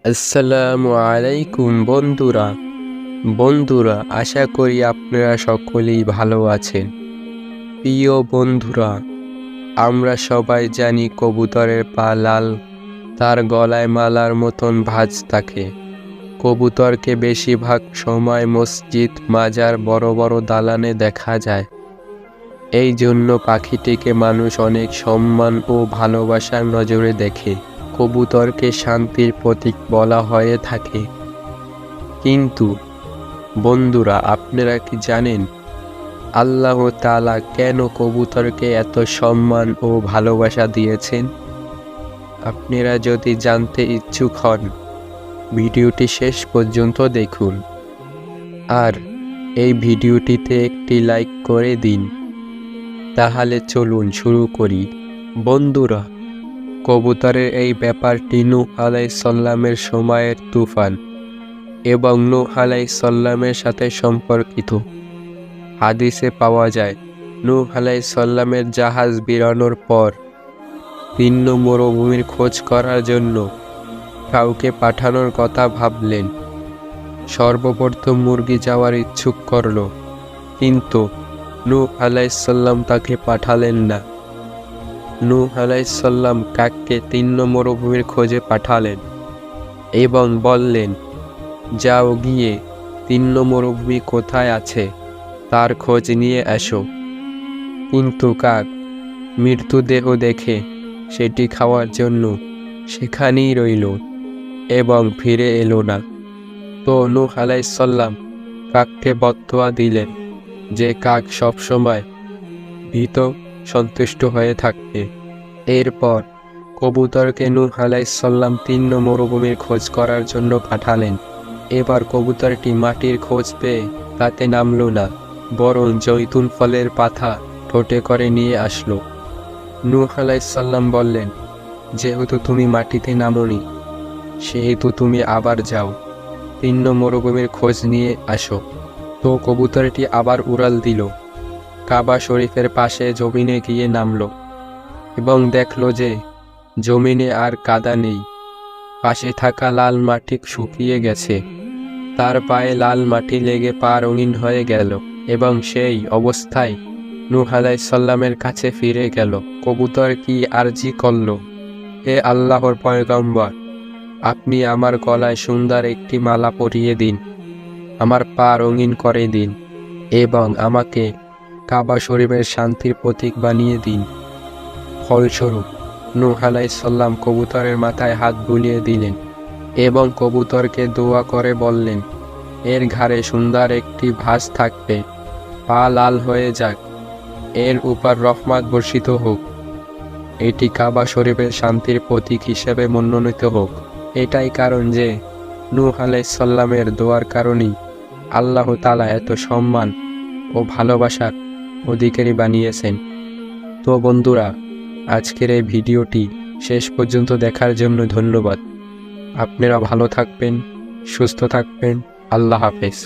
আসসালামু আলাইকুম বন্ধুরা আশা করি আপনারা সকলেই ভালো আছেন। প্রিয় বন্ধুরা, আমরা সবাই জানি কবুতরের পা লাল, তার গলায় মালার মতন ভাঁজ থাকে। কবুতরকে বেশিরভাগ সময় মসজিদ, মাজার, বড় বড় দালানে দেখা যায়। এই জন্য পাখিটিকে মানুষ অনেক সম্মান ও ভালোবাসার নজরে দেখে। কবুতরকে শান্তির প্রতীক বলা হয়ে থাকে। কিন্তু বন্ধুরা, আপনারা কি জানেন আল্লাহ তাআলা কেন কবুতরকে এত সম্মান ও ভালোবাসা দিয়েছেন? আপনারা যদি জানতে ইচ্ছুক হন, ভিডিওটি শেষ পর্যন্ত দেখুন আর এই ভিডিওটিতে একটি লাইক করে দিন। তাহলে চলুন শুরু করি। বন্ধুরা, কবুতরের এই ব্যাপারটি নূহ আলাইহিস সালামের সময়ের তুফান এবং নূহ আলাইহিস সালামের সাথে সম্পর্কিত। হাদিসে পাওয়া যায়, নূহ আলাইহিস সালামের জাহাজ বেরানোর পর ভিন্ন মরুভূমির খোঁজ করার জন্য কাউকে পাঠানোর কথা ভাবলেন। সর্বপ্রথম মুরগি যাওয়ার ইচ্ছুক করল, কিন্তু নূহ আলাইহিস সালাম তাকে পাঠালেন না। নূহ আলাইহিস সালাম কাককে 3 মরুভূমির খোঁজে পাঠালেন এবং বললেন, যাও গিয়ে 3 মরুভূমি কোথায় আছে তার খোঁজ নিয়ে আসো। কিন্তু কাক মৃতদেহ দেখে সেটি খাওয়ার জন্য সেখানেই রইল এবং ফিরে এলো না। তো নূহ আলাইহিস সালাম কাককে বদদোয়া দিলেন যে কাক সবসময় ভীত সন্তুষ্ট হয়ে থাকবে। এরপর কবুতরকে নূহ আলাইহিস সালাম 3 মরুভূমির খোঁজ করার জন্য পাঠালেন। এবার কবুতরটি মাটির খোঁজ পেয়ে তাতে নামল না, বরং জৈতুন ফলের পাতা ঠোঁটে করে নিয়ে আসলো। নূহ আলাইহিস সালাম বললেন, যেহেতু তুমি মাটিতে নামোনি, সেহেতু তুমি আবার যাও, 3 মরুভূমির খোঁজ নিয়ে আসো। তো কবুতরটি আবার উড়াল দিল, কাবা শরীফের পাশে জমিনে গিয়ে নামল এবং দেখল যে জমিনে আর কাদা নেই, পাশে থাকা লাল মাটি শুকিয়ে গেছে। তার পায়ে লাল মাটি লেগে পা রঙিন হয়ে গেল এবং সেই অবস্থায় নূহ আলাইহিস সালামের কাছে ফিরে গেল। কবুতর কি আরজি করল, হে আল্লাহর পয়গম্বর, আপনি আমার গলায় সুন্দর একটি মালা পরিয়ে দিন, আমার পা রঙিন করে দিন এবং আমাকে কাবা শরীফের শান্তির প্রতীক বানিয়ে দিন। ফলস্বরূপ নূহ আলাইহিস সালাম কবুতরের মাথায় হাত বুলিয়ে দিলেন এবং কবুতরকে দোয়া করে বললেন, এর ঘাড়ে সুন্দর একটি ভাঁজ থাকবে, পা লাল হয়ে যাক, এর উপর রহমত বর্ষিত হোক, এটি কাবা শরীফের শান্তির প্রতীক হিসেবে মনোনীত হোক। এটাই কারণ যে নূহ আলাইহিস সালামের দোয়ার কারণেই আল্লাহ তাআলা এত সম্মান ও ভালোবাসার অধিকারী বানিয়েছেন। তো বন্ধুরা, আজকের এই ভিডিওটি শেষ পর্যন্ত দেখার জন্য ধন্যবাদ। আপনারা ভালো থাকবেন, সুস্থ থাকবেন। আল্লাহ হাফেজ।